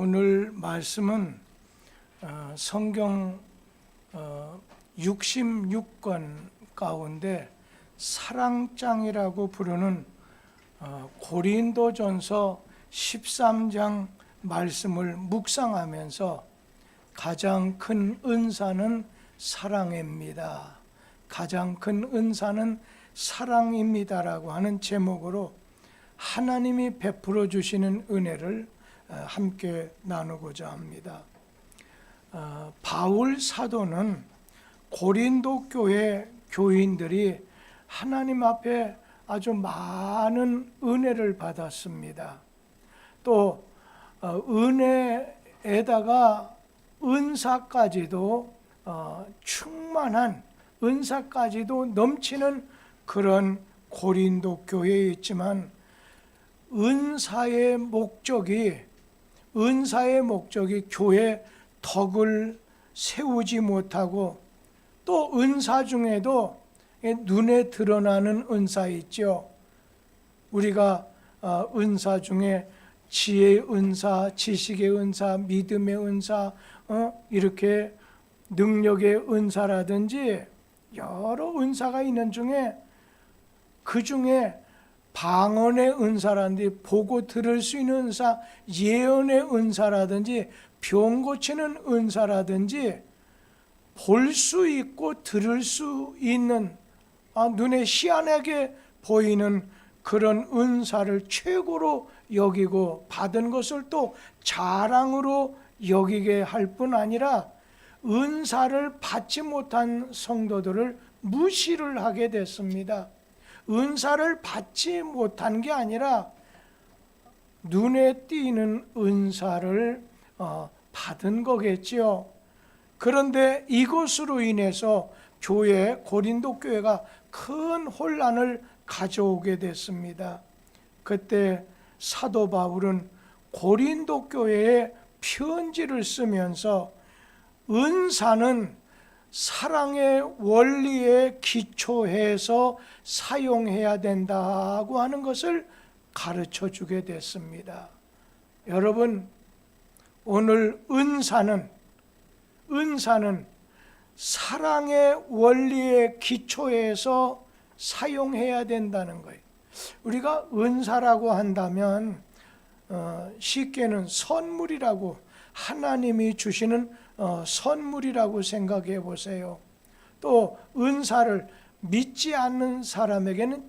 오늘 말씀은 성경 66권 가운데 사랑장이라고 부르는 고린도전서 13장 말씀을 묵상하면서 가장 큰 은사는 사랑입니다. 가장 큰 은사는 사랑입니다라고 하는 제목으로 하나님이 베풀어 주시는 은혜를 함께 나누고자 합니다. 바울 사도는 고린도 교회 교인들이 하나님 앞에 아주 많은 은혜를 받았습니다. 또 은혜에다가 은사까지도 충만한 은사까지도 넘치는 그런 고린도 교회에 있지만 은사의 목적이 교회 덕을 세우지 못하고 또 은사 중에도 눈에 드러나는 은사 있죠. 우리가 은사 중에 지혜의 은사, 지식의 은사, 믿음의 은사, 이렇게 능력의 은사라든지 여러 은사가 있는 중에 그 중에 방언의 은사라든지 보고 들을 수 있는 은사, 예언의 은사라든지 병 고치는 은사라든지 볼 수 있고 들을 수 있는 눈에 희한하게 보이는 그런 은사를 최고로 여기고 받은 것을 또 자랑으로 여기게 할 뿐 아니라 은사를 받지 못한 성도들을 무시를 하게 됐습니다. 은사를 받지 못한 게 아니라 눈에 띄는 은사를 받은 거겠지요. 그런데 이것으로 인해서 고린도 교회가 큰 혼란을 가져오게 됐습니다. 그때 사도 바울은 고린도 교회에 편지를 쓰면서 은사는 사랑의 원리에 기초해서 사용해야 된다고 하는 것을 가르쳐 주게 됐습니다. 여러분, 오늘 은사는 사랑의 원리에 기초해서 사용해야 된다는 거예요. 우리가 은사라고 한다면 쉽게는 선물이라고, 하나님이 주시는 선물이라고 생각해 보세요. 또 은사를 믿지 않는 사람은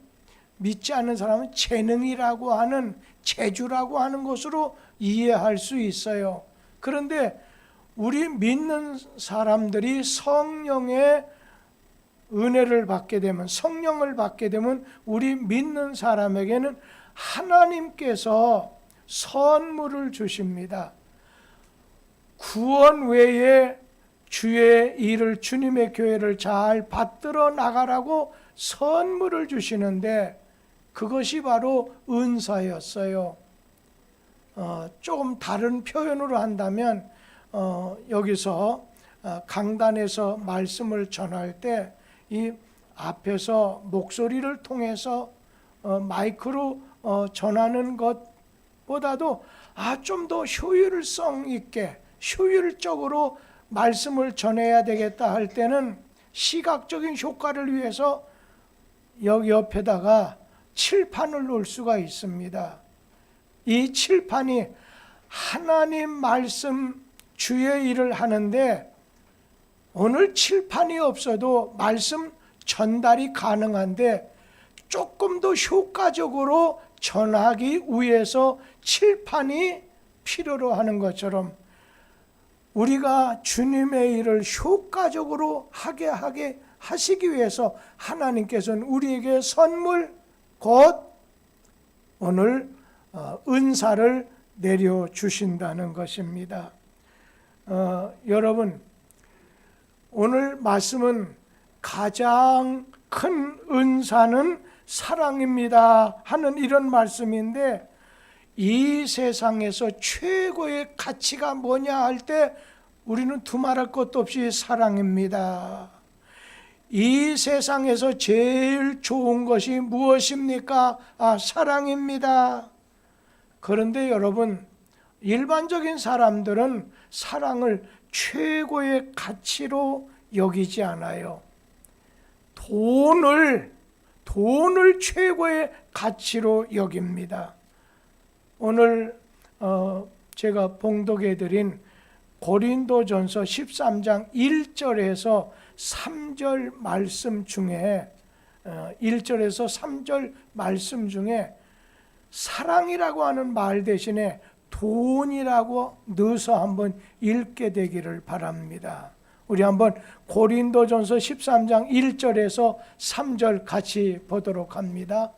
재능이라고 하는, 재주라고 하는 것으로 이해할 수 있어요. 그런데 우리 믿는 사람들이 성령의 은혜를 받게 되면, 성령을 받게 되면 우리 믿는 사람에게는 하나님께서 선물을 주십니다. 구원 외에 주의 일을, 주님의 교회를 잘 받들어 나가라고 선물을 주시는데 그것이 바로 은사였어요. 조금 다른 표현으로 한다면 여기서 강단에서 말씀을 전할 때 이 앞에서 목소리를 통해서 마이크로 전하는 것보다도 좀 더 효율성 있게, 효율적으로 말씀을 전해야 되겠다 할 때는 시각적인 효과를 위해서 여기 옆에다가 칠판을 놓을 수가 있습니다. 이 칠판이 하나님 말씀, 주의 일을 하는데 오늘 칠판이 없어도 말씀 전달이 가능한데 조금 더 효과적으로 전하기 위해서 칠판이 필요로 하는 것처럼 우리가 주님의 일을 효과적으로 하게 하시기 위해서 하나님께서는 우리에게 선물, 곧 오늘 은사를 내려주신다는 것입니다. 여러분, 오늘 말씀은 가장 큰 은사는 사랑입니다 하는 이런 말씀인데, 이 세상에서 최고의 가치가 뭐냐 할 때 우리는 두말할 것도 없이 사랑입니다. 이 세상에서 제일 좋은 것이 무엇입니까? 사랑입니다. 그런데 여러분, 일반적인 사람들은 사랑을 최고의 가치로 여기지 않아요. 돈을 최고의 가치로 여깁니다. 오늘 제가 봉독해드린 고린도전서 13장 1절에서 3절 말씀 중에 1절에서 3절 말씀 중에 사랑이라고 하는 말 대신에 돈이라고 넣어서 한번 읽게 되기를 바랍니다. 우리 한번 고린도전서 13장 1절에서 3절 같이 보도록 합니다.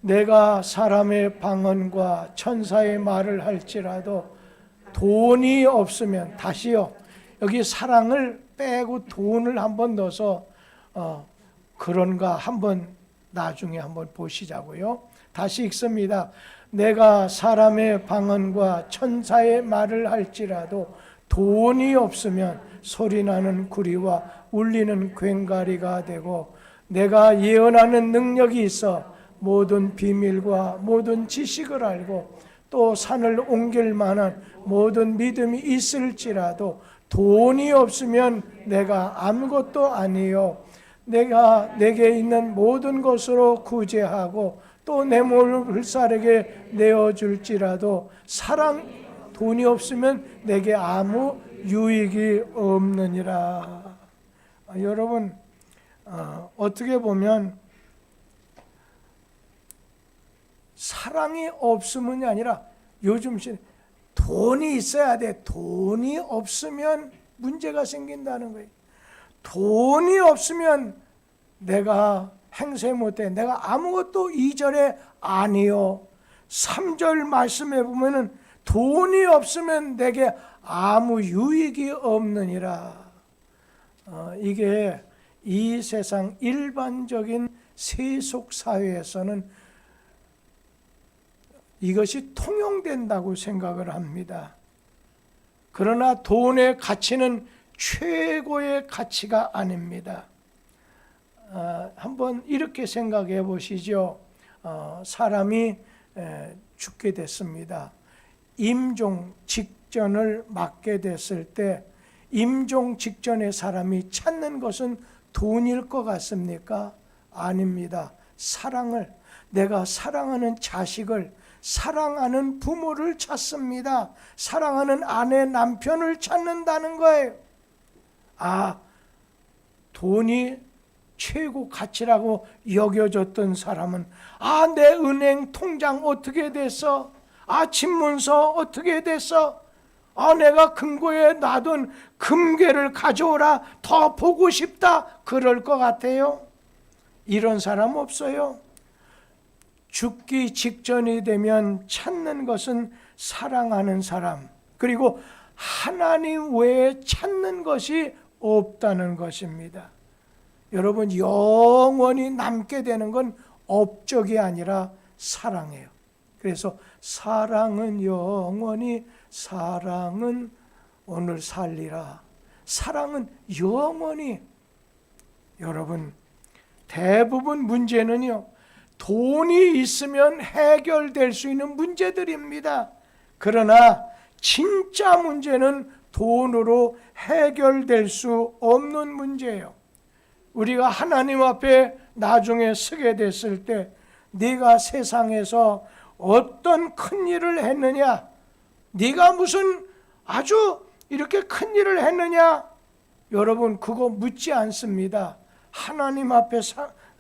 내가 사람의 방언과 천사의 말을 할지라도 돈이 없으면, 다시요, 여기 사랑을 빼고 돈을 한번 넣어서 그런가 한번 나중에 한번 보시자고요. 다시 읽습니다. 내가 사람의 방언과 천사의 말을 할지라도 돈이 없으면 소리나는 구리와 울리는 괭가리가 되고, 내가 예언하는 능력이 있어 모든 비밀과 모든 지식을 알고 또 산을 옮길 만한 모든 믿음이 있을지라도 돈이 없으면 내가 아무것도 아니요. 내가 내게 있는 모든 것으로 구제하고 또 내 몸을 불사르게 내어줄지라도 돈이 없으면 내게 아무 유익이 없느니라. 여러분, 어떻게 보면 사랑이 없으면이 아니라 요즘 돈이 있어야 돼. 돈이 없으면 문제가 생긴다는 거예요. 돈이 없으면 내가 행세 못해. 내가 아무것도 2절에 아니요. 3절 말씀에 보면은 돈이 없으면 내게 아무 유익이 없느니라. 이게 이 세상 일반적인 세속 사회에서는 이것이 통용된다고 생각을 합니다. 그러나 돈의 가치는 최고의 가치가 아닙니다. 한번 이렇게 생각해 보시죠. 사람이 죽게 됐습니다. 임종 직전을 맞게 됐을 때 임종 직전에 사람이 찾는 것은 돈일 것 같습니까? 아닙니다. 사랑을, 내가 사랑하는 자식을, 사랑하는 부모를 찾습니다. 사랑하는 아내, 남편을 찾는다는 거예요. 돈이 최고 가치라고 여겨졌던 사람은 내 은행 통장 어떻게 됐어? 집문서 어떻게 됐어? 내가 금고에 놔둔 금괴를 가져오라, 더 보고 싶다, 그럴 것 같아요. 이런 사람 없어요. 죽기 직전이 되면 찾는 것은 사랑하는 사람, 그리고 하나님 외에 찾는 것이 없다는 것입니다. 여러분, 영원히 남게 되는 건 업적이 아니라 사랑이에요. 그래서 사랑은 영원히, 사랑은 오늘 살리라. 사랑은 영원히. 여러분, 대부분 문제는요, 돈이 있으면 해결될 수 있는 문제들입니다. 그러나 진짜 문제는 돈으로 해결될 수 없는 문제예요. 우리가 하나님 앞에 나중에 서게 됐을 때 네가 세상에서 어떤 큰 일을 했느냐, 네가 무슨 아주 이렇게 큰 일을 했느냐, 여러분 그거 묻지 않습니다. 하나님 앞에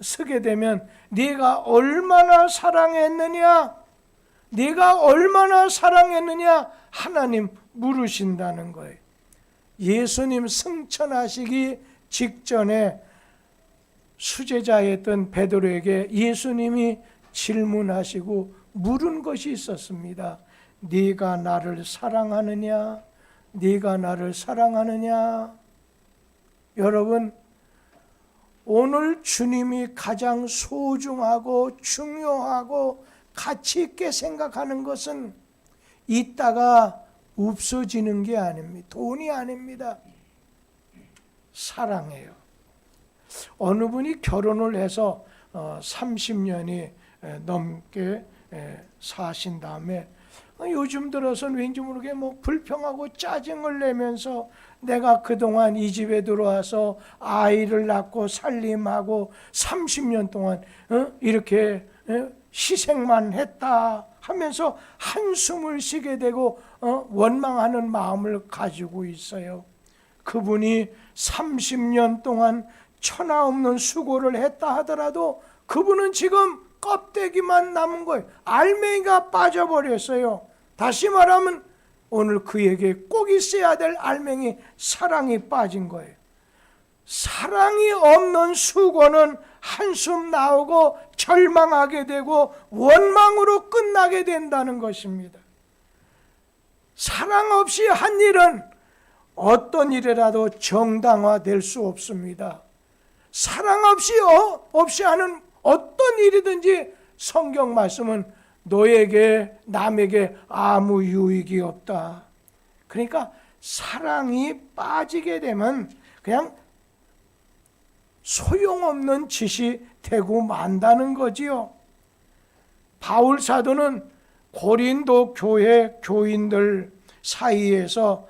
서게 되면 네가 얼마나 사랑했느냐, 네가 얼마나 사랑했느냐 하나님 물으신다는 거예요. 예수님 승천하시기 직전에 수제자였던 베드로에게 예수님이 질문하시고 물은 것이 있었습니다. 네가 나를 사랑하느냐? 네가 나를 사랑하느냐? 여러분, 오늘 주님이 가장 소중하고 중요하고 가치 있게 생각하는 것은 있다가 없어지는 게 아닙니다. 돈이 아닙니다. 사랑해요. 어느 분이 결혼을 해서 30년이 넘게 사신 다음에 요즘 들어서는 왠지 모르게 뭐 불평하고 짜증을 내면서 내가 그동안 이 집에 들어와서 아이를 낳고 살림하고 30년 동안 이렇게 희생만 했다 하면서 한숨을 쉬게 되고 원망하는 마음을 가지고 있어요. 그분이 30년 동안 천하 없는 수고를 했다 하더라도 그분은 지금 껍데기만 남은 거예요. 알맹이가 빠져버렸어요. 다시 말하면 오늘 그에게 꼭 있어야 될 알맹이 사랑이 빠진 거예요. 사랑이 없는 수고는 한숨 나오고 절망하게 되고 원망으로 끝나게 된다는 것입니다. 사랑 없이 한 일은 어떤 일이라도 정당화될 수 없습니다. 사랑 없이 하는 어떤 일이든지 성경 말씀은 너에게 남에게 아무 유익이 없다. 그러니까 사랑이 빠지게 되면 그냥 소용없는 짓이 되고 만다는 거지요. 바울 사도는 고린도 교회 교인들 사이에서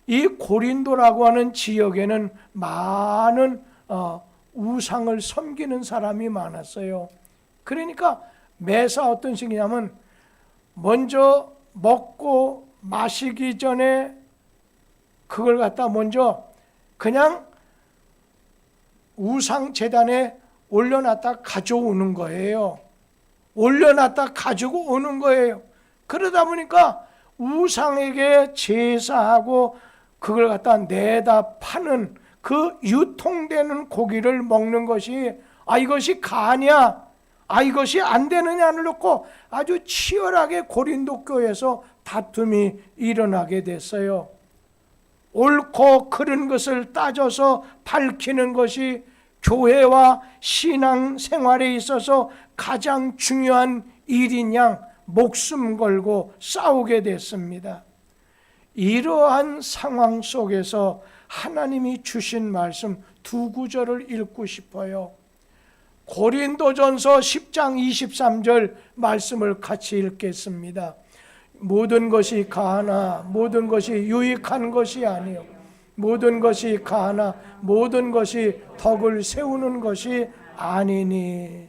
이 고린도라고 하는 지역에는 많은 우상을 섬기는 사람이 많았어요. 그러니까 매사 어떤 식이냐면 먼저 먹고 마시기 전에 그걸 갖다 먼저 그냥 우상 제단에 올려놨다 가져오는 거예요. 올려놨다 가지고 오는 거예요. 그러다 보니까 우상에게 제사하고 그걸 갖다 내다 파는 그 유통되는 고기를 먹는 것이 이것이 가냐 이것이 안 되느냐를 놓고 아주 치열하게 고린도 교회에서 다툼이 일어나게 됐어요. 옳고 그른 것을 따져서 밝히는 것이 교회와 신앙 생활에 있어서 가장 중요한 일인 양 목숨 걸고 싸우게 됐습니다. 이러한 상황 속에서 하나님이 주신 말씀 두 구절을 읽고 싶어요. 고린도전서 10장 23절 말씀을 같이 읽겠습니다. 모든 것이 가하나 모든 것이 유익한 것이 아니요 모든 것이 가하나 모든 것이 덕을 세우는 것이 아니니.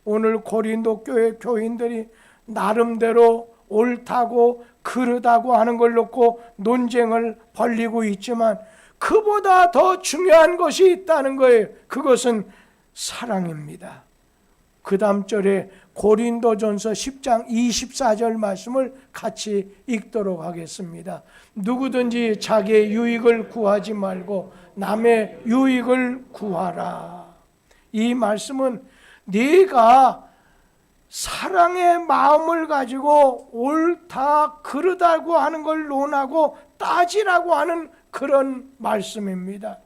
오늘 고린도 교회 교인들이 나름대로 옳다고 그르다고 하는 걸 놓고 논쟁을 벌이고 있지만 그보다 더 중요한 것이 있다는 거예요. 그것은 사랑입니다. 그 다음 절에 고린도전서 10장 24절 말씀을 같이 읽도록 하겠습니다. 누구든지 자기의 유익을 구하지 말고 남의 유익을 구하라. 이 말씀은 네가 사랑의 마음을 가지고 옳다 그르다고 하는 걸 논하고 따지라고 하는 그런 말씀입니다.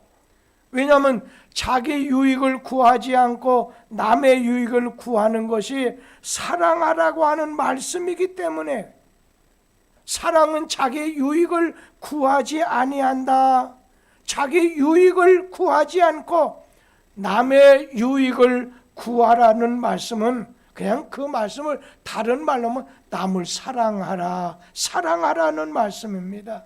왜냐하면 자기 유익을 구하지 않고 남의 유익을 구하는 것이 사랑하라고 하는 말씀이기 때문에 사랑은 자기 유익을 구하지 아니한다. 자기 유익을 구하지 않고 남의 유익을 구하라는 말씀은 그냥 그 말씀을 다른 말로 하면 남을 사랑하라, 사랑하라는 말씀입니다.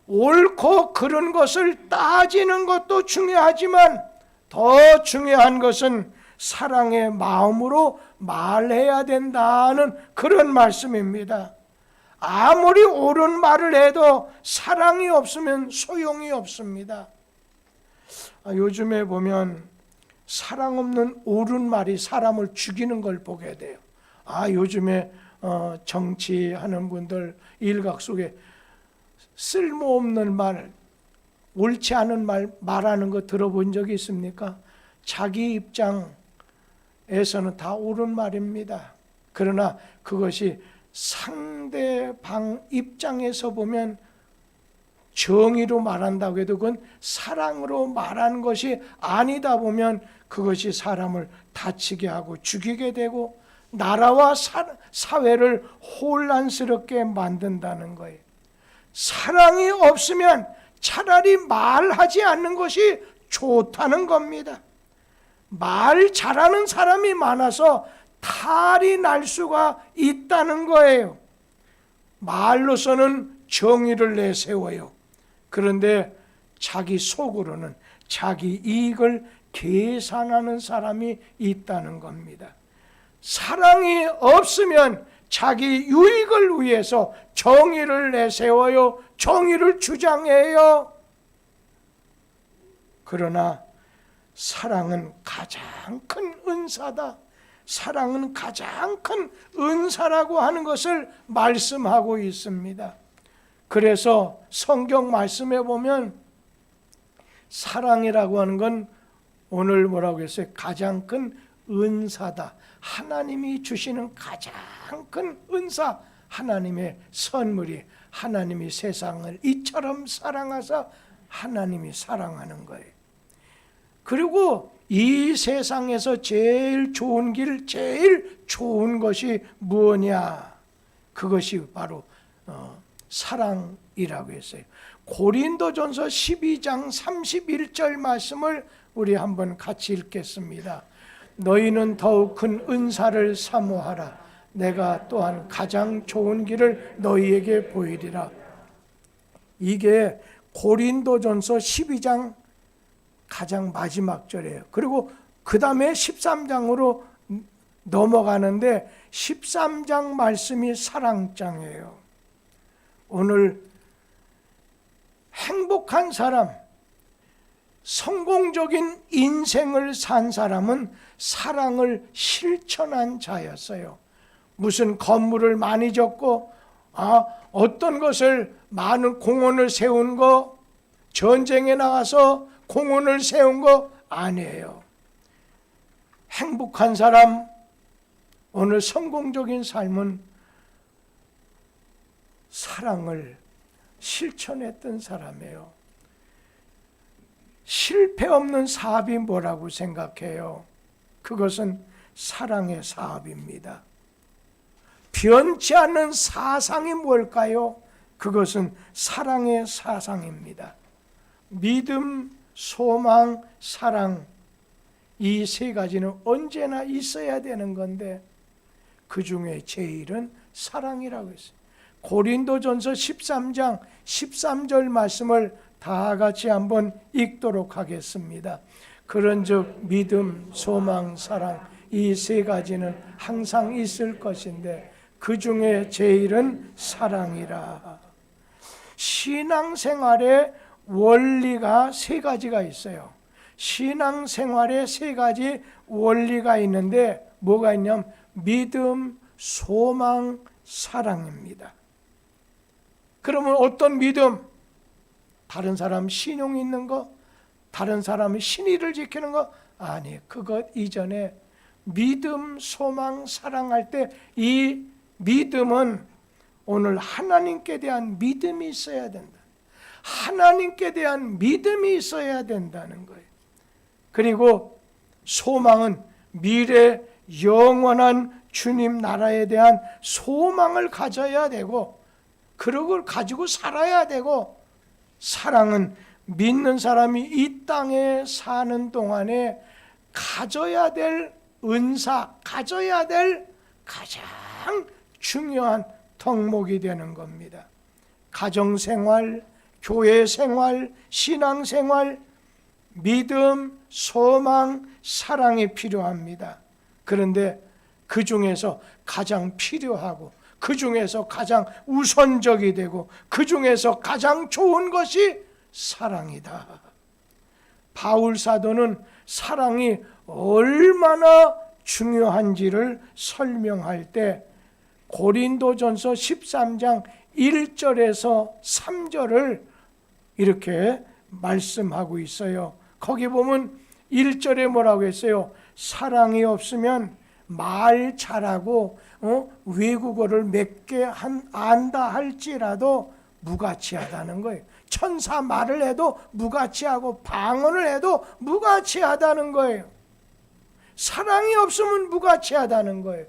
옳고 그른 것을 따지는 것도 중요하지만 더 중요한 것은 사랑의 마음으로 말해야 된다는 그런 말씀입니다. 아무리 옳은 말을 해도 사랑이 없으면 소용이 없습니다. 요즘에 보면 사랑 없는 옳은 말이 사람을 죽이는 걸 보게 돼요. 요즘에 정치하는 분들 일각 속에 쓸모없는 말, 옳지 않은 말 말하는 거 들어본 적이 있습니까? 자기 입장에서는 다 옳은 말입니다. 그러나 그것이 상대방 입장에서 보면 정의로 말한다고 해도 그건 사랑으로 말하는 것이 아니다 보면 그것이 사람을 다치게 하고 죽이게 되고 나라와 사회를 혼란스럽게 만든다는 거예요. 사랑이 없으면 차라리 말하지 않는 것이 좋다는 겁니다. 말 잘하는 사람이 많아서 탈이 날 수가 있다는 거예요. 말로서는 정의를 내세워요. 그런데 자기 속으로는 자기 이익을 계산하는 사람이 있다는 겁니다. 사랑이 없으면 자기 유익을 위해서 정의를 내세워요. 정의를 주장해요. 그러나 사랑은 가장 큰 은사다. 사랑은 가장 큰 은사라고 하는 것을 말씀하고 있습니다. 그래서 성경 말씀에 보면 사랑이라고 하는 건 오늘 뭐라고 했어요? 가장 큰 은사다. 하나님이 주시는 가장 큰 은사, 하나님의 선물이, 하나님이 세상을 이처럼 사랑하사 하나님이 사랑하는 거예요. 그리고 이 세상에서 제일 좋은 길, 제일 좋은 것이 무엇이냐? 그것이 바로 사랑이라고 했어요. 고린도전서 12장 31절 말씀을 우리 한번 같이 읽겠습니다. 너희는 더욱 큰 은사를 사모하라. 내가 또한 가장 좋은 길을 너희에게 보이리라. 이게 고린도전서 12장 가장 마지막 절이에요. 그리고 그 다음에 13장으로 넘어가는데 13장 말씀이 사랑장이에요. 오늘 행복한 사람, 성공적인 인생을 산 사람은 사랑을 실천한 자였어요. 무슨 건물을 많이 짓고 어떤 것을 많은 공원을 세운 거, 전쟁에 나가서 공원을 세운 거 아니에요. 행복한 사람, 오늘 성공적인 삶은 사랑을 실천했던 사람이에요. 실패 없는 사업이 뭐라고 생각해요? 그것은 사랑의 사업입니다. 변치 않는 사상이 뭘까요? 그것은 사랑의 사상입니다. 믿음, 소망, 사랑, 이 세 가지는 언제나 있어야 되는 건데 그 중에 제일은 사랑이라고 했어요. 고린도전서 13장 13절 말씀을 다 같이 한번 읽도록 하겠습니다. 그런즉 믿음, 소망, 사랑 이 세 가지는 항상 있을 것인데 그 중에 제일은 사랑이라. 신앙생활에 원리가 세 가지가 있어요. 신앙생활에 세 가지 원리가 있는데 뭐가 있냐면 믿음, 소망, 사랑입니다. 그러면 어떤 믿음? 다른 사람 신용 있는 거? 다른 사람의 신의를 지키는 거? 아니, 그것 이전에 믿음, 소망, 사랑할 때 이 믿음은 오늘 하나님께 대한 믿음이 있어야 된다. 하나님께 대한 믿음이 있어야 된다는 거예요. 그리고 소망은 미래 영원한 주님 나라에 대한 소망을 가져야 되고 그걸 가지고 살아야 되고, 사랑은 믿는 사람이 이 땅에 사는 동안에 가져야 될 은사, 가져야 될 가장 중요한 덕목이 되는 겁니다. 가정생활, 교회생활, 신앙생활, 믿음, 소망, 사랑이 필요합니다. 그런데 그 중에서 가장 필요하고 그 중에서 가장 우선적이 되고 그 중에서 가장 좋은 것이 사랑이다. 바울 사도는 사랑이 얼마나 중요한지를 설명할 때 고린도전서 13장 1절에서 3절을 이렇게 말씀하고 있어요. 거기 보면 1절에 뭐라고 했어요? 사랑이 없으면 말 잘하고 외국어를 몇 개 안다 할지라도 무가치하다는 거예요. 천사 말을 해도 무가치하고 방언을 해도 무가치하다는 거예요. 사랑이 없으면 무가치하다는 거예요.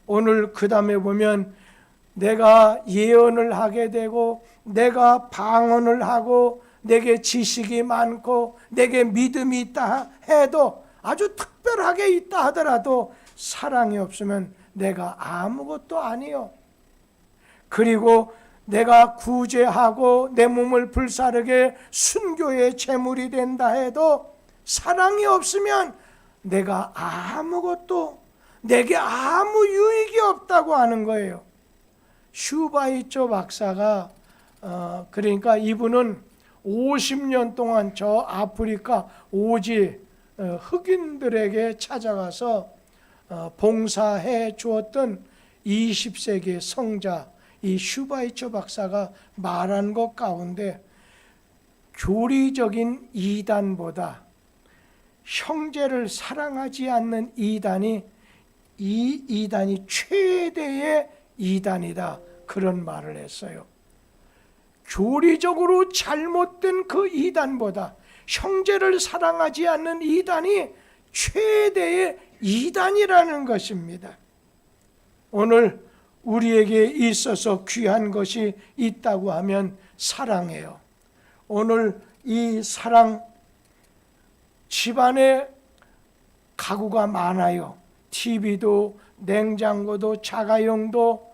오늘 그 다음에 보면 내가 예언을 하게 되고 내가 방언을 하고 내게 지식이 많고 내게 믿음이 있다 해도, 아주 특별하게 있다 하더라도 사랑이 없으면 내가 아무것도 아니요. 그리고 내가 구제하고 내 몸을 불사르게 순교의 제물이 된다 해도 사랑이 없으면 내가 아무것도, 내게 아무 유익이 없다고 하는 거예요. 슈바이처 박사가 그러니까 이분은 50년 동안 저 아프리카 오지 흑인들에게 찾아가서 봉사해 주었던 20세기 성자 이 슈바이처 박사가 말한 것 가운데 교리적인 이단보다 형제를 사랑하지 않는 이단이 이 이단이 최대의 이단이다, 그런 말을 했어요. 교리적으로 잘못된 그 이단보다 형제를 사랑하지 않는 이단이 최대의 이단이라는 것입니다. 오늘 우리에게 있어서 귀한 것이 있다고 하면 사랑이에요. 오늘 이 사랑, 집안에 가구가 많아요. TV도 냉장고도 자가용도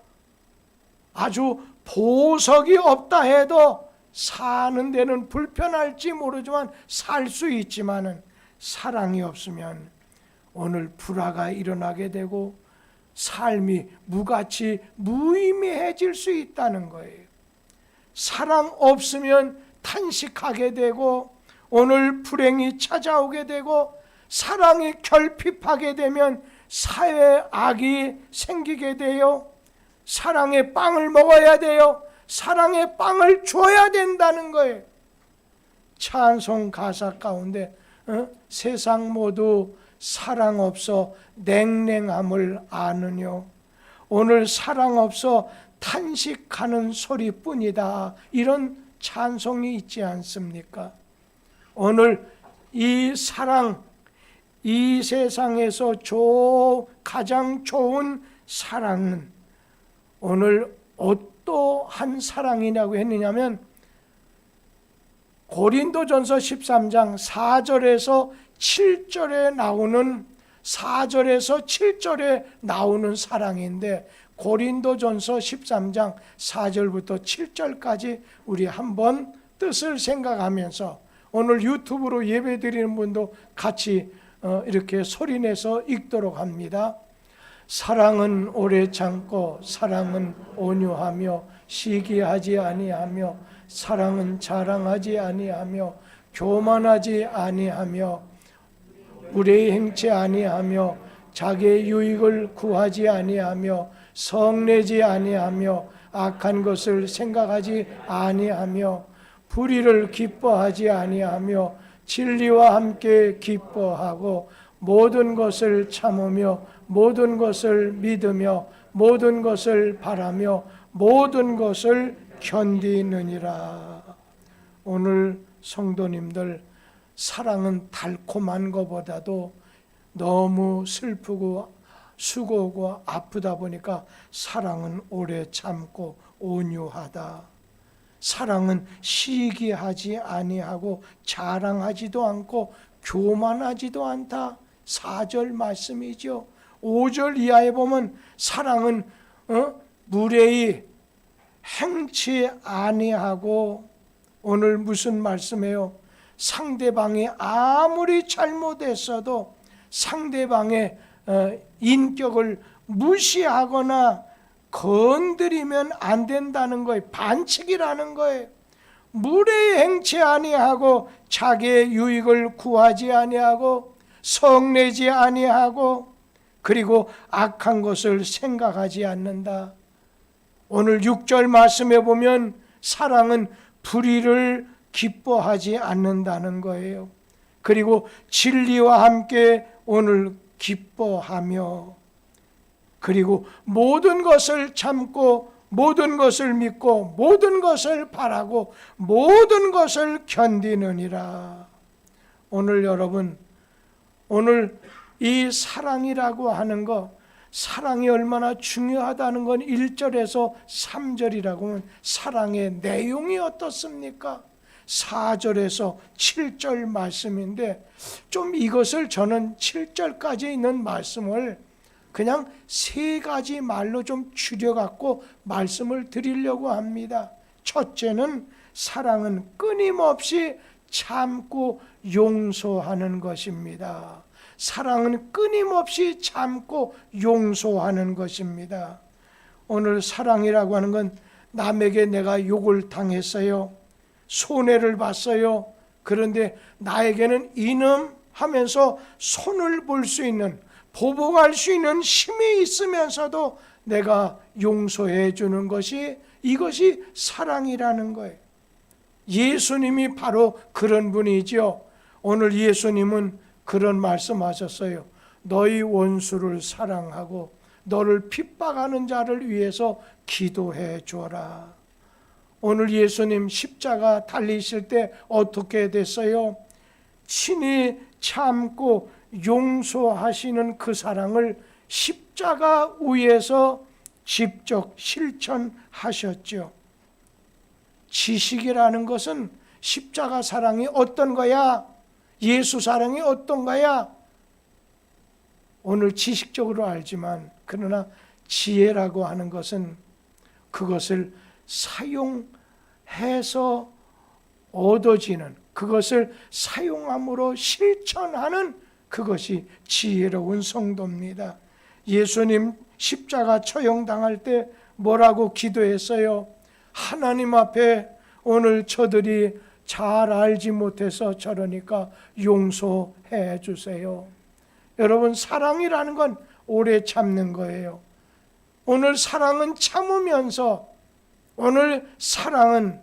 아주 보석이 없다 해도 사는 데는 불편할지 모르지만 살 수 있지만은 사랑이 없으면 오늘 불화가 일어나게 되고 삶이 무가치 무의미해질 수 있다는 거예요. 사랑 없으면 탄식하게 되고 오늘 불행이 찾아오게 되고 사랑이 결핍하게 되면 사회에 악이 생기게 돼요. 사랑의 빵을 먹어야 돼요. 사랑의 빵을 줘야 된다는 거예요. 찬송 가사 가운데 세상 모두 사랑 없어 냉랭함을 아느뇨. 오늘 사랑 없어 탄식하는 소리뿐이다, 이런 찬송이 있지 않습니까? 오늘 이 사랑, 이 세상에서 가장 좋은 사랑은 오늘 어떠한 사랑이냐고 했느냐면 고린도전서 13장 4절에서 7절에 나오는 4절에서 7절에 나오는 사랑인데 고린도전서 13장 4절부터 7절까지 우리 한번 뜻을 생각하면서 오늘 유튜브로 예배드리는 분도 같이 이렇게 소리내서 읽도록 합니다. 사랑은 오래 참고 사랑은 온유하며 시기하지 아니하며 사랑은 자랑하지 아니하며 교만하지 아니하며 무례히 행치 아니하며 자기의 유익을 구하지 아니하며 성내지 아니하며 악한 것을 생각하지 아니하며 불의를 기뻐하지 아니하며 진리와 함께 기뻐하고 모든 것을 참으며 모든 것을 믿으며 모든 것을 바라며 모든 것을 견디느니라. 오늘 성도님들, 사랑은 달콤한 것보다도 너무 슬프고 수고하고 아프다 보니까 사랑은 오래 참고 온유하다. 사랑은 시기하지 아니하고 자랑하지도 않고 교만하지도 않다. 4절 말씀이죠. 5절 이하에 보면 사랑은 무례히 행치 아니하고, 오늘 무슨 말씀이에요? 상대방이 아무리 잘못했어도 상대방의 인격을 무시하거나 건드리면 안 된다는 거예요. 반칙이라는 거예요. 무례히 행치 아니하고 자기의 유익을 구하지 아니하고 성내지 아니하고 그리고 악한 것을 생각하지 않는다. 오늘 6절 말씀에 보면 사랑은 불의를 기뻐하지 않는다는 거예요. 그리고 진리와 함께 오늘 기뻐하며 그리고 모든 것을 참고 모든 것을 믿고 모든 것을 바라고 모든 것을 견디느니라. 오늘 여러분, 오늘 이 사랑이라고 하는 거, 사랑이 얼마나 중요하다는 건 1절에서 3절이라고 하면 사랑의 내용이 어떻습니까? 4절에서 7절 말씀인데 좀 이것을 저는 7절까지 있는 말씀을 그냥 세 가지 말로 좀 줄여갖고 말씀을 드리려고 합니다. 첫째는 사랑은 끊임없이 참고 용서하는 것입니다. 사랑은 끊임없이 참고 용서하는 것입니다. 오늘 사랑이라고 하는 건 남에게 내가 욕을 당했어요. 손해를 봤어요. 그런데 나에게는 이놈 하면서 손을 볼 수 있는, 보복할 수 있는 힘이 있으면서도 내가 용서해 주는 것이, 이것이 사랑이라는 거예요. 예수님이 바로 그런 분이죠. 오늘 예수님은 그런 말씀하셨어요. 너희 원수를 사랑하고 너를 핍박하는 자를 위해서 기도해 줘라. 오늘 예수님 십자가 달리실 때 어떻게 됐어요? 친히 참고 용서하시는 그 사랑을 십자가 위에서 직접 실천하셨죠. 지식이라는 것은 십자가 사랑이 어떤 거야? 예수 사랑이 어떤 거야? 오늘 지식적으로 알지만, 그러나 지혜라고 하는 것은 그것을 사용해서 얻어지는, 그것을 사용함으로 실천하는, 그것이 지혜로운 성도입니다. 예수님 십자가 처형당할 때 뭐라고 기도했어요? 하나님 앞에 오늘 저들이 잘 알지 못해서 저러니까 용서해 주세요. 여러분, 사랑이라는 건 오래 참는 거예요. 오늘 사랑은 참으면서, 오늘 사랑은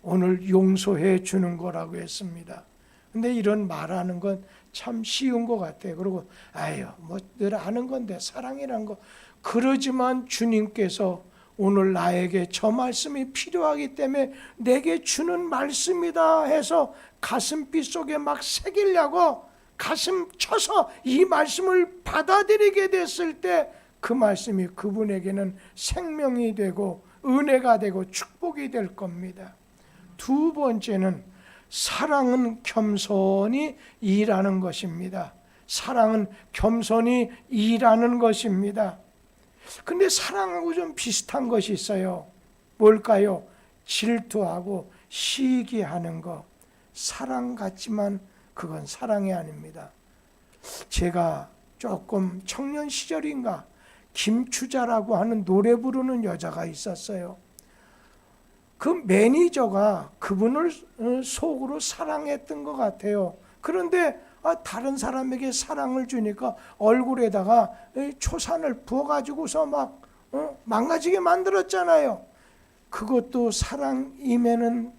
오늘 용서해 주는 거라고 했습니다. 근데 이런 말하는 건 참 쉬운 것 같아요. 그리고 아유, 뭐 늘 아는 건데 사랑이란 거. 그러지만 주님께서 오늘 나에게 저 말씀이 필요하기 때문에 내게 주는 말씀이다 해서 가슴빛 속에 막 새기려고 가슴 쳐서 이 말씀을 받아들이게 됐을 때 그 말씀이 그분에게는 생명이 되고 은혜가 되고 축복이 될 겁니다. 두 번째는 사랑은 겸손히 일하는 것입니다. 사랑은 겸손히 일하는 것입니다. 근데 사랑하고 좀 비슷한 것이 있어요. 뭘까요? 질투하고 시기하는 거. 사랑 같지만 그건 사랑이 아닙니다. 제가 조금 청년 시절인가 김추자라고 하는 노래 부르는 여자가 있었어요. 그 매니저가 그분을 속으로 사랑했던 것 같아요. 그런데 다른 사람에게 사랑을 주니까 얼굴에다가 초산을 부어가지고서 막 망가지게 만들었잖아요. 그것도 사랑임에는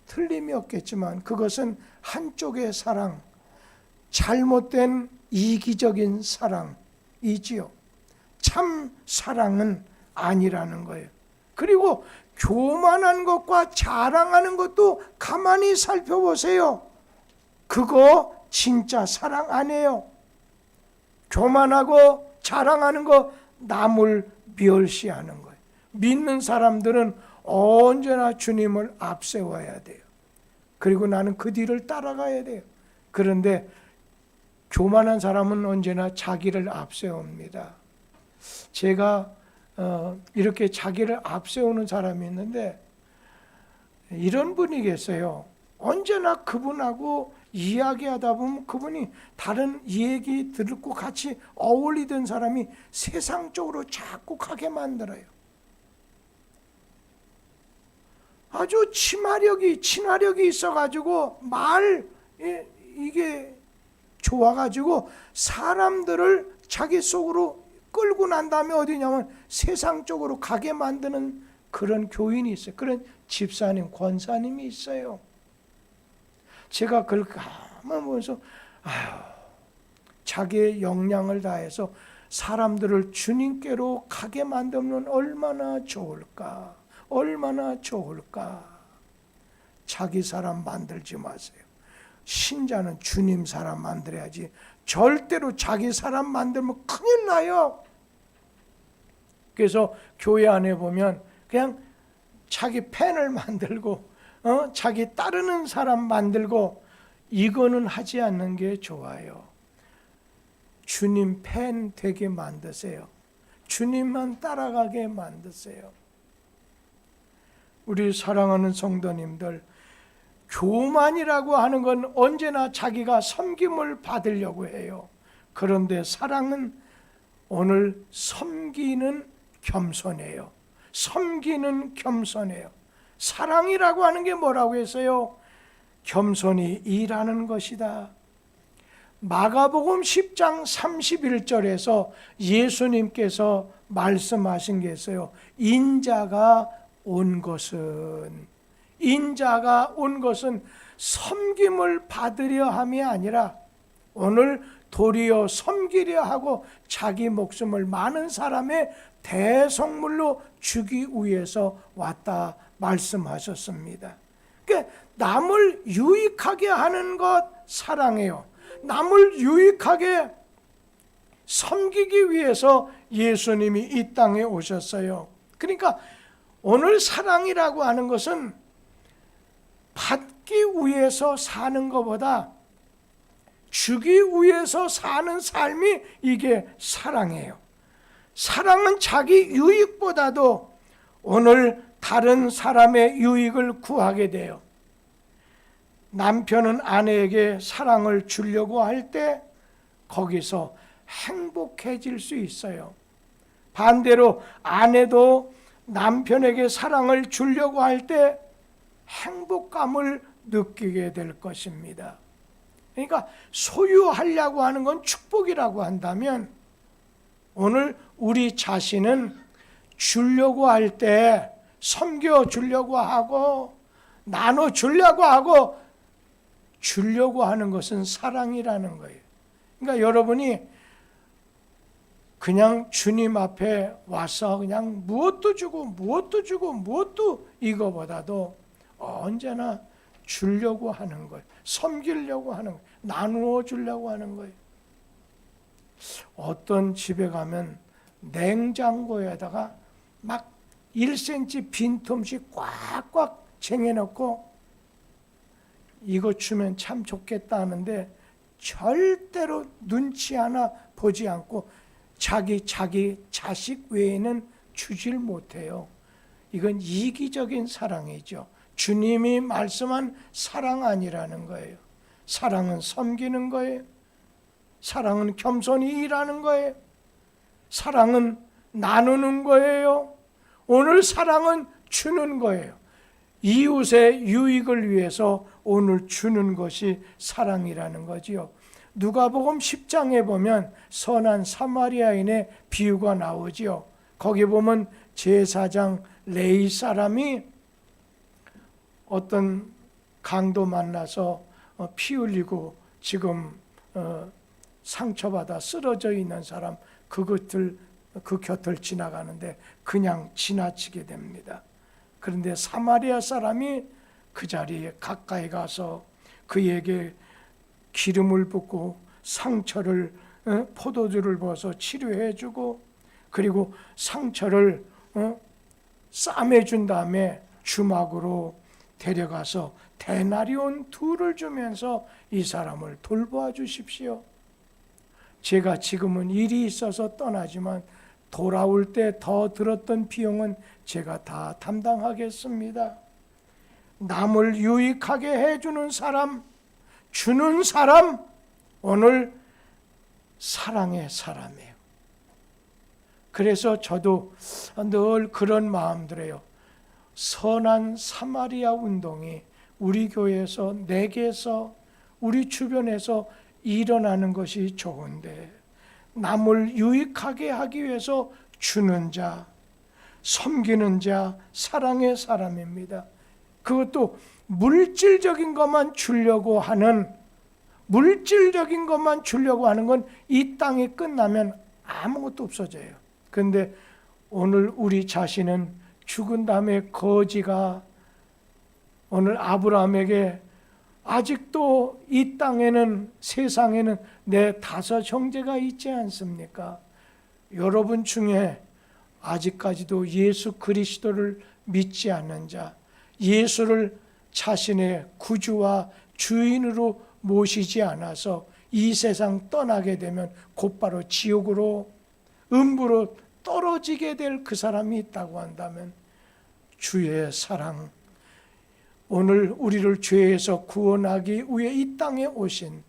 틀림이 없겠지만 그것은 한쪽의 사랑, 잘못된 이기적인 사랑이지요. 참 사랑은 아니라는 거예요. 그리고 교만한 것과 자랑하는 것도 가만히 살펴보세요. 그거 진짜 사랑 아니에요. 교만하고 자랑하는 거 남을 멸시하는 거예요. 믿는 사람들은 언제나 주님을 앞세워야 돼요. 그리고 나는 그 뒤를 따라가야 돼요. 그런데 교만한 사람은 언제나 자기를 앞세웁니다. 제가 이렇게 자기를 앞세우는 사람이 있는데 이런 분이 계세요. 언제나 그분하고 이야기하다 보면 그분이 다른 얘기 듣고 같이 어울리던 사람이 세상적으로 자꾸 가게 만들어요. 아주 친화력이 있어가지고 이게 좋아가지고 사람들을 자기 속으로 끌고 난 다음에 어디냐면 세상적으로 가게 만드는 그런 교인이 있어요. 그런 집사님, 권사님이 있어요. 제가 그걸 가만 보면서 자기의 역량을 다해서 사람들을 주님께로 가게 만들면 얼마나 좋을까, 얼마나 좋을까. 자기 사람 만들지 마세요. 신자는 주님 사람 만들어야지. 절대로 자기 사람 만들면 큰일 나요. 그래서 교회 안에 보면 그냥 자기 팬을 만들고 자기 따르는 사람 만들고 이거는 하지 않는 게 좋아요. 주님 팬 되게 만드세요. 주님만 따라가게 만드세요. 우리 사랑하는 성도님들, 교만이라고 하는 건 언제나 자기가 섬김을 받으려고 해요. 그런데 사랑은 오늘 섬기는 겸손해요. 섬기는 겸손해요. 사랑이라고 하는 게 뭐라고 했어요? 겸손히 일하는 것이다. 마가복음 10장 31절에서 예수님께서 말씀하신 게 있어요. 인자가 온 것은 섬김을 받으려 함이 아니라 오늘 도리어 섬기려 하고 자기 목숨을 많은 사람의 대성물로 주기 위해서 왔다 말씀하셨습니다. 그러니까 남을 유익하게 하는 것 사랑해요. 남을 유익하게 섬기기 위해서 예수님이 이 땅에 오셨어요. 그러니까 오늘 사랑이라고 하는 것은 받기 위해서 사는 것보다 주기 위해서 사는 삶이 이게 사랑이에요. 사랑은 자기 유익보다도 오늘 다른 사람의 유익을 구하게 돼요. 남편은 아내에게 사랑을 주려고 할 때 거기서 행복해질 수 있어요. 반대로 아내도 남편에게 사랑을 주려고 할 때 행복감을 느끼게 될 것입니다. 그러니까 소유하려고 하는 건 축복이라고 한다면 오늘 우리 자신은 주려고 할 때 섬겨주려고 하고 나눠주려고 하고 주려고 하는 것은 사랑이라는 거예요. 그러니까 여러분이 그냥 주님 앞에 와서 그냥 무엇도 주고 이거보다도 언제나 주려고 하는 거예요. 섬기려고 하는 거예요. 나누어 주려고 하는 거예요. 어떤 집에 가면 냉장고에다가 막 1cm 빈틈씩 꽉꽉 쟁여놓고 이거 주면 참 좋겠다 하는데 절대로 눈치 하나 보지 않고 자기 자식 외에는 주질 못해요. 이건 이기적인 사랑이죠. 주님이 말씀한 사랑 아니라는 거예요. 사랑은 섬기는 거예요. 사랑은 겸손히 일하는 거예요. 사랑은 나누는 거예요. 오늘 사랑은 주는 거예요. 이웃의 유익을 위해서 오늘 주는 것이 사랑이라는 거지요. 누가복음 10장에 보면 선한 사마리아인의 비유가 나오지요. 거기 보면 제사장 레위 사람이 어떤 강도 만나서 피 흘리고 지금 상처받아 쓰러져 있는 사람 그 곁을 지나가는데 그냥 지나치게 됩니다. 그런데 사마리아 사람이 그 자리에 가까이 가서 그에게 기름을 붓고 상처를 포도주를 부어서 치료해주고 그리고 상처를 싸매준 다음에 주막으로 데려가서 데나리온 2를 주면서 이 사람을 돌보아 주십시오. 제가 지금은 일이 있어서 떠나지만 돌아올 때 더 들었던 비용은 제가 다 담당하겠습니다. 남을 유익하게 해주는 사람, 주는 사람, 오늘 사랑의 사람이에요. 그래서 저도 늘 그런 마음 들어요. 선한 사마리아 운동이 우리 교회에서, 내게서, 우리 주변에서 일어나는 것이 좋은데 남을 유익하게 하기 위해서 주는 자, 섬기는 자, 사랑의 사람입니다. 그것도 물질적인 것만 주려고 하는 건 이 땅이 끝나면 아무것도 없어져요. 그런데 오늘 우리 자신은 죽은 다음에 거지가 오늘 아브라함에게 아직도 이 땅에는 세상에는 내 5 형제가 있지 않습니까? 여러분 중에 아직까지도 예수 그리스도를 믿지 않는 자, 예수를 자신의 구주와 주인으로 모시지 않아서 이 세상 떠나게 되면 곧바로 지옥으로, 음부로 떨어지게 될 그 사람이 있다고 한다면 주의 사랑, 오늘 우리를 죄에서 구원하기 위해 이 땅에 오신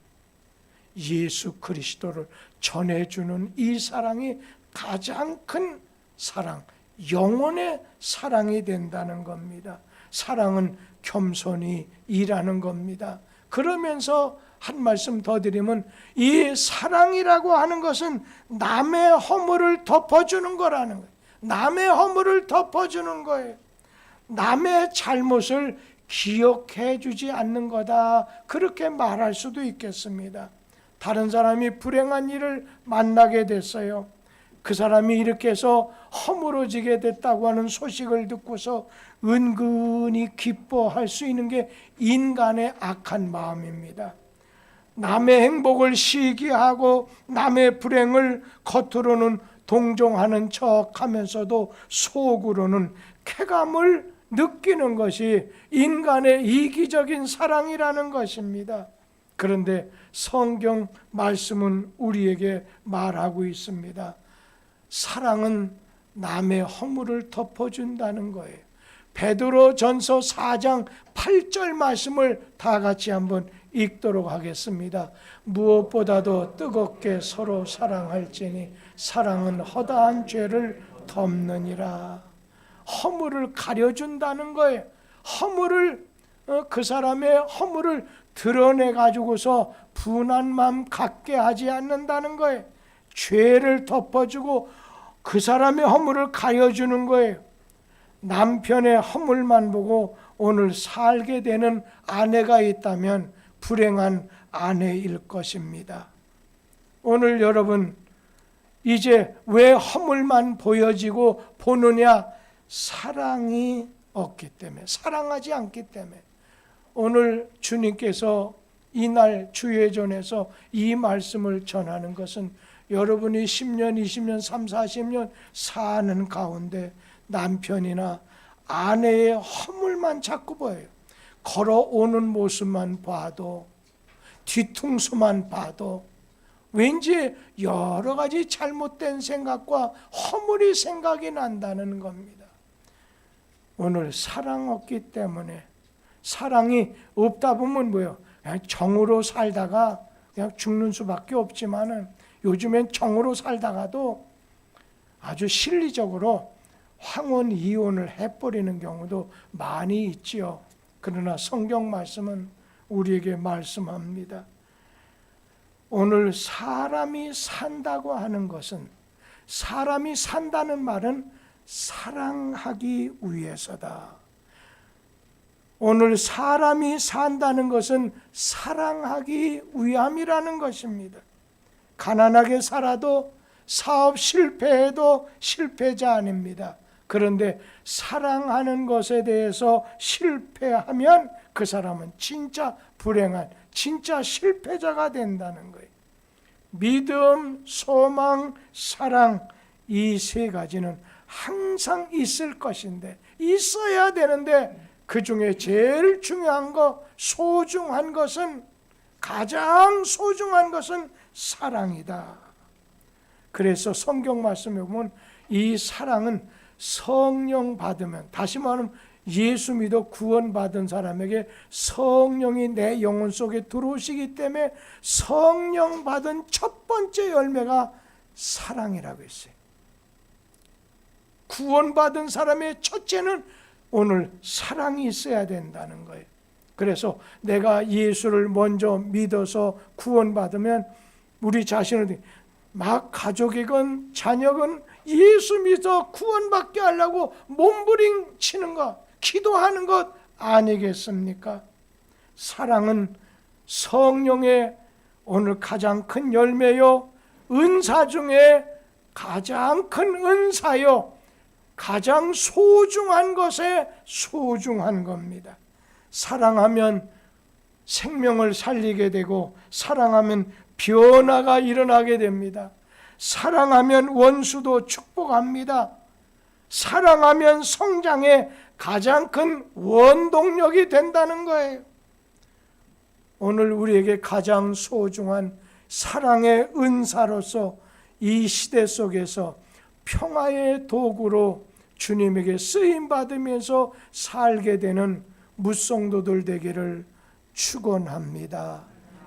예수 그리스도를 전해주는 이 사랑이 가장 큰 사랑, 영혼의 사랑이 된다는 겁니다. 사랑은 겸손히 일하는 겁니다. 그러면서 한 말씀 더 드리면, 이 사랑이라고 하는 것은 남의 허물을 덮어주는 거라는 거예요. 남의 허물을 덮어주는 거예요. 남의 잘못을 기억해 주지 않는 거다, 그렇게 말할 수도 있겠습니다. 다른 사람이 불행한 일을 만나게 됐어요. 그 사람이 이렇게 해서 허물어지게 됐다고 하는 소식을 듣고서 은근히 기뻐할 수 있는 게 인간의 악한 마음입니다. 남의 행복을 시기하고 남의 불행을 겉으로는 동정하는 척 하면서도 속으로는 쾌감을 느끼는 것이 인간의 이기적인 사랑이라는 것입니다. 그런데 성경 말씀은 우리에게 말하고 있습니다. 사랑은 남의 허물을 덮어준다는 거예요. 베드로전서 4장 8절 말씀을 다 같이 한번 읽도록 하겠습니다. 무엇보다도 뜨겁게 서로 사랑할지니 사랑은 허다한 죄를 덮느니라. 허물을 가려준다는 거예요. 허물을, 그 사람의 허물을 드러내 가지고서 분한 마음 갖게 하지 않는다는 거예요. 죄를 덮어주고 그 사람의 허물을 가려주는 거예요. 남편의 허물만 보고 오늘 살게 되는 아내가 있다면 불행한 아내일 것입니다. 오늘 여러분, 이제 왜 허물만 보여지고 보느냐? 사랑이 없기 때문에, 사랑하지 않기 때문에. 오늘 주님께서 이날 주예전에서 이 말씀을 전하는 것은 여러분이 10년, 20년, 30, 40년 사는 가운데 남편이나 아내의 허물만 자꾸 보여요. 걸어오는 모습만 봐도, 뒤통수만 봐도 왠지 여러 가지 잘못된 생각과 허물이 생각이 난다는 겁니다. 오늘 사랑 없기 때문에, 사랑이 없다 보면 뭐예요? 그냥 정으로 살다가 그냥 죽는 수밖에 없지만은, 요즘엔 정으로 살다가도 아주 실리적으로 황혼 이혼을 해버리는 경우도 많이 있지요. 그러나 성경 말씀은 우리에게 말씀합니다. 오늘 사람이 산다고 하는 것은, 사람이 산다는 말은 사랑하기 위해서다. 오늘 사람이 산다는 것은 사랑하기 위함이라는 것입니다. 가난하게 살아도, 사업 실패해도 실패자 아닙니다. 그런데 사랑하는 것에 대해서 실패하면 그 사람은 진짜 불행한, 진짜 실패자가 된다는 거예요. 믿음, 소망, 사랑, 이 세 가지는 항상 있을 것인데, 있어야 되는데, 그 중에 제일 중요한 것, 소중한 것은, 가장 소중한 것은 사랑이다. 그래서 성경 말씀에 보면 이 사랑은 성령 받으면, 다시 말하면 예수 믿어 구원받은 사람에게 성령이 내 영혼 속에 들어오시기 때문에 성령 받은 첫 번째 열매가 사랑이라고 했어요. 구원받은 사람의 첫째는 오늘 사랑이 있어야 된다는 거예요. 그래서 내가 예수를 먼저 믿어서 구원받으면 우리 자신을 막 가족이건 자녀건 예수 믿어 구원받게 하려고 몸부림치는 것, 기도하는 것 아니겠습니까? 사랑은 성령의 오늘 가장 큰 열매요, 은사 중에 가장 큰 은사요, 가장 소중한 것에 소중한 겁니다. 사랑하면 생명을 살리게 되고, 사랑하면 변화가 일어나게 됩니다. 사랑하면 원수도 축복합니다. 사랑하면 성장의 가장 큰 원동력이 된다는 거예요. 오늘 우리에게 가장 소중한 사랑의 은사로서 이 시대 속에서 평화의 도구로 주님에게 쓰임 받으면서 살게 되는 무성도들 되기를 축원합니다.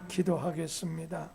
기도하겠습니다.